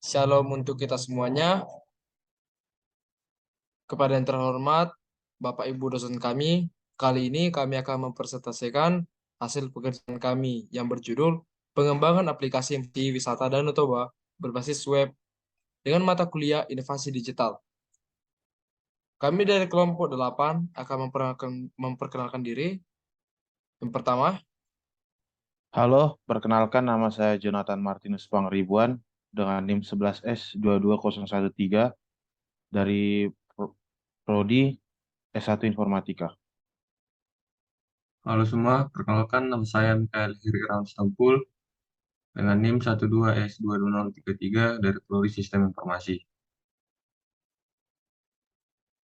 Shalom untuk kita semuanya. Kepada yang terhormat, Bapak Ibu dosen kami, kali ini kami akan mempresentasikan hasil pekerjaan kami yang berjudul Pengembangan Aplikasi Wisata Danau Toba berbasis web dengan mata kuliah Inovasi Digital. Kami dari kelompok 8 akan memperkenalkan diri. Yang pertama, Halo, perkenalkan nama saya Jonathan Martinus Pangribuan dengan NIM 11S22013 dari Prodi S1 Informatika. Halo semua, perkenalkan nama saya Mikael Hirirawan Stampul dengan NIM 12S22033 dari Prodi Sistem Informasi.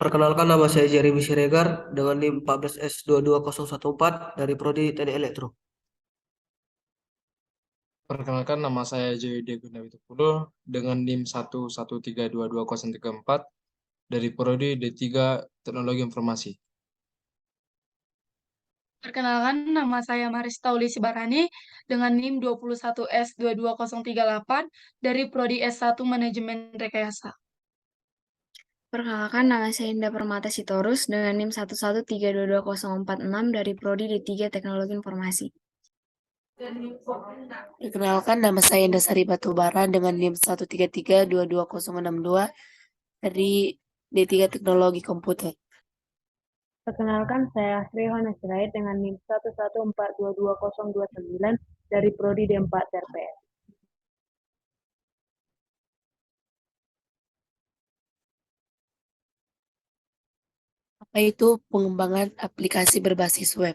Perkenalkan nama saya Jeremy Siregar dengan NIM 14S22014 dari Prodi Teknik Elektro. perkenalkan nama saya Joyde Gunawitupulu dengan NIM 11322034 dari Prodi D3 Teknologi Informasi. Perkenalkan, nama saya Maris Tauli Sibarani dengan NIM 21S22038 dari Prodi S1 Manajemen Rekayasa. Perkenalkan, nama saya Indah Permata Sitorus dengan NIM 11322046 dari Prodi D3 Teknologi Informasi. Perkenalkan, nama saya Indasari Batubara dengan NIM 133-22062 dari D3 Teknologi Komputer. Perkenalkan, saya Sri Hona Sirait dengan NIM 11422029 dari Prodi D4 TRPS. Apa itu pengembangan aplikasi berbasis web?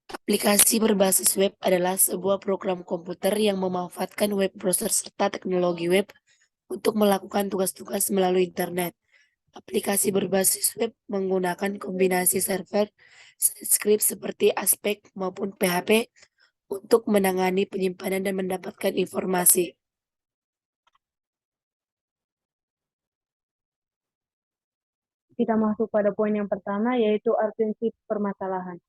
Aplikasi berbasis web adalah sebuah program komputer yang memanfaatkan web browser serta teknologi web untuk melakukan tugas-tugas melalui internet. Aplikasi berbasis web menggunakan kombinasi server, script seperti Aspek maupun PHP untuk menangani penyimpanan dan mendapatkan informasi. Kita masuk pada poin yang pertama, yaitu urgensi permasalahan.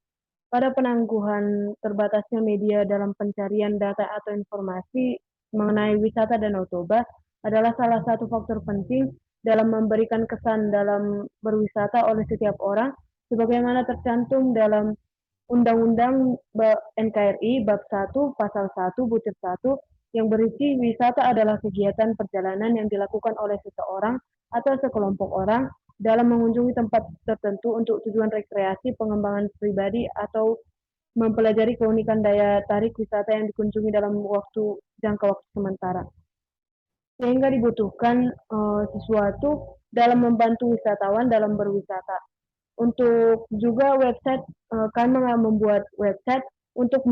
Pada penangguhan terbatasnya media dalam pencarian data atau informasi mengenai wisata Danau Toba adalah salah satu faktor penting dalam memberikan kesan dalam berwisata oleh setiap orang, sebagaimana tercantum dalam Undang-Undang NKRI Bab 1 Pasal 1 Butir 1 yang berisi wisata adalah kegiatan perjalanan yang dilakukan oleh seseorang atau sekelompok orang dalam mengunjungi tempat tertentu untuk tujuan rekreasi, pengembangan pribadi, atau mempelajari keunikan daya tarik wisata yang dikunjungi dalam jangka waktu sementara. Sehingga dibutuhkan sesuatu dalam membantu wisatawan dalam berwisata. Untuk juga website, kami membuat website untuk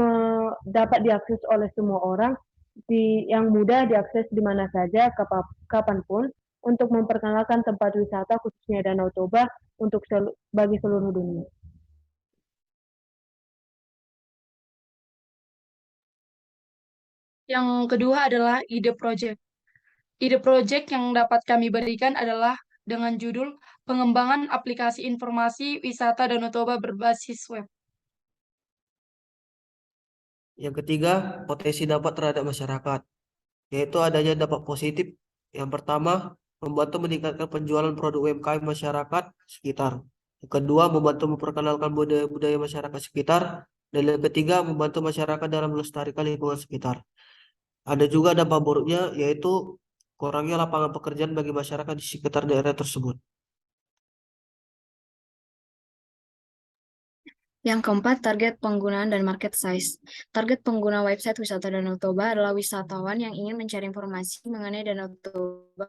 dapat diakses oleh semua orang, yang mudah diakses di mana saja, kapanpun, untuk memperkenalkan tempat wisata khususnya Danau Toba bagi seluruh dunia. Yang kedua adalah ide project. Ide project yang dapat kami berikan adalah dengan judul Pengembangan Aplikasi Informasi Wisata Danau Toba berbasis web. Yang ketiga, potensi dampak terhadap masyarakat, yaitu adanya dampak positif. Yang pertama, membantu meningkatkan penjualan produk UMKM masyarakat sekitar. Yang kedua, membantu memperkenalkan budaya-budaya masyarakat sekitar. Dan yang ketiga, membantu masyarakat dalam melestarikan lingkungan sekitar. Ada juga dampak buruknya, yaitu kurangnya lapangan pekerjaan bagi masyarakat di sekitar daerah tersebut. Yang keempat, target penggunaan dan market size. Target pengguna website wisata Danau Toba adalah wisatawan yang ingin mencari informasi mengenai Danau Toba,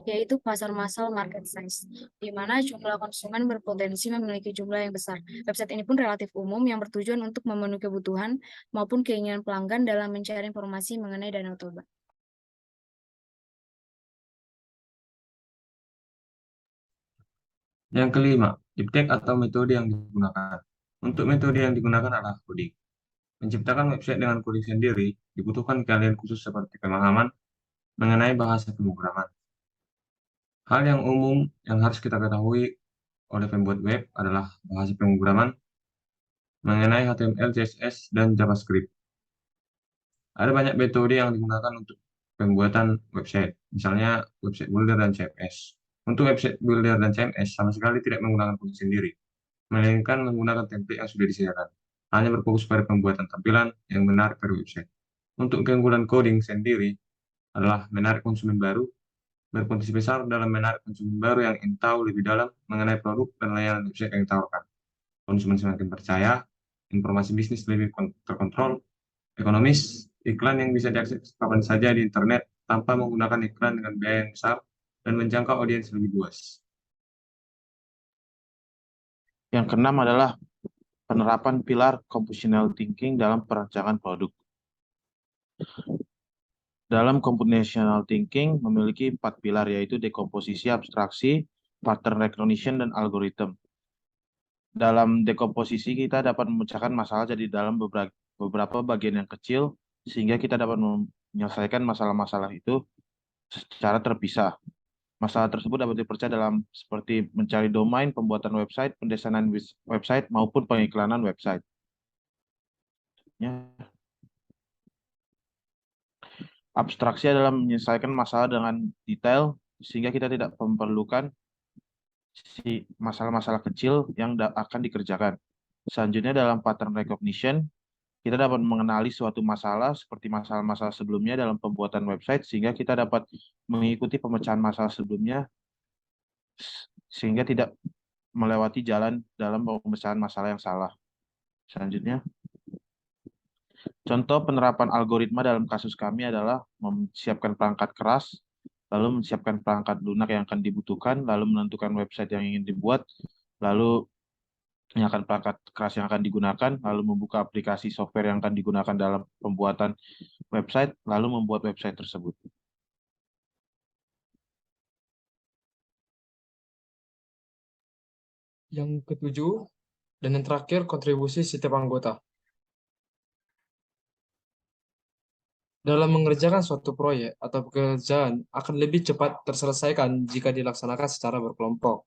yaitu pasar massal market size, di mana jumlah konsumen berpotensi memiliki jumlah yang besar. Website ini pun relatif umum yang bertujuan untuk memenuhi kebutuhan maupun keinginan pelanggan dalam mencari informasi mengenai Danau Toba. Yang kelima, iptek atau metode yang digunakan. Untuk metode yang digunakan adalah coding. Menciptakan website dengan coding sendiri dibutuhkan keahlian khusus seperti pemahaman mengenai bahasa pemrograman. Hal yang umum yang harus kita ketahui oleh pembuat web adalah bahasa pemrograman mengenai HTML, CSS, dan JavaScript. Ada banyak metode yang digunakan untuk pembuatan website, misalnya website builder dan CMS. Untuk website builder dan CMS sama sekali tidak menggunakan kode sendiri, melainkan menggunakan template yang sudah disediakan. Hanya berfokus pada pembuatan tampilan yang menarik pada website. Untuk keunggulan coding sendiri adalah menarik konsumen baru, berpotensi besar dalam menarik konsumen baru yang ingin tahu lebih dalam mengenai produk dan layanan website yang ditawarkan. Konsumen semakin percaya, informasi bisnis lebih terkontrol, ekonomis, iklan yang bisa diakses kapan saja di internet tanpa menggunakan iklan dengan biaya yang besar dan menjangkau audiens lebih luas. Yang keenam adalah penerapan pilar computational thinking dalam perancangan produk. Dalam computational thinking memiliki 4 pilar, yaitu dekomposisi, abstraksi, pattern recognition, dan algoritma. Dalam dekomposisi kita dapat memecahkan masalah jadi dalam beberapa bagian yang kecil, sehingga kita dapat menyelesaikan masalah-masalah itu secara terpisah. Masalah tersebut dapat dipercaya dalam seperti mencari domain, pembuatan website, pendesainan website, maupun pengiklanan website. Abstraksi adalah menyelesaikan masalah dengan detail, sehingga kita tidak memerlukan masalah-masalah kecil yang akan dikerjakan. Selanjutnya dalam pattern recognition, kita dapat mengenali suatu masalah seperti masalah-masalah sebelumnya dalam pembuatan website, sehingga kita dapat mengikuti pemecahan masalah sebelumnya, sehingga tidak melewati jalan dalam pemecahan masalah yang salah. Selanjutnya, contoh penerapan algoritma dalam kasus kami adalah mempersiapkan perangkat keras, lalu menyiapkan perangkat lunak yang akan dibutuhkan, lalu menentukan website yang ingin dibuat, lalu menyalakan perangkat keras yang akan digunakan, lalu membuka aplikasi software yang akan digunakan dalam pembuatan website, lalu membuat website tersebut. Yang ketujuh, dan yang terakhir, kontribusi setiap anggota. Dalam mengerjakan suatu proyek atau pekerjaan akan lebih cepat terselesaikan jika dilaksanakan secara berkelompok.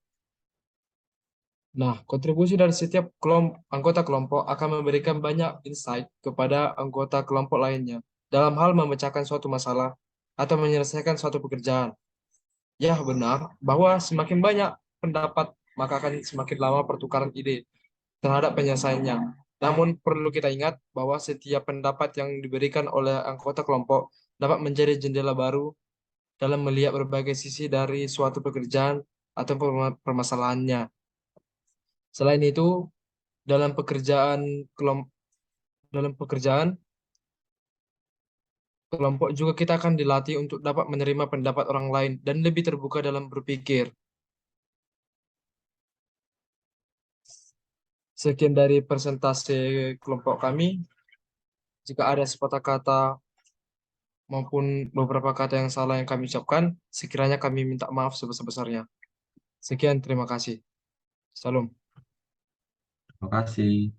Nah, kontribusi dari setiap anggota kelompok akan memberikan banyak insight kepada anggota kelompok lainnya dalam hal memecahkan suatu masalah atau menyelesaikan suatu pekerjaan. Ya, benar bahwa semakin banyak pendapat, maka akan semakin lama pertukaran ide terhadap penyelesaiannya. Namun perlu kita ingat bahwa setiap pendapat yang diberikan oleh anggota kelompok dapat menjadi jendela baru dalam melihat berbagai sisi dari suatu pekerjaan atau permasalahannya. Selain itu, dalam pekerjaan kelompok juga kita akan dilatih untuk dapat menerima pendapat orang lain dan lebih terbuka dalam berpikir. Sekian dari presentasi kelompok kami. Jika ada sepatah kata maupun beberapa kata yang salah yang kami ucapkan, sekiranya kami minta maaf sebesar-besarnya. Sekian, terima kasih. Salam. Terima kasih.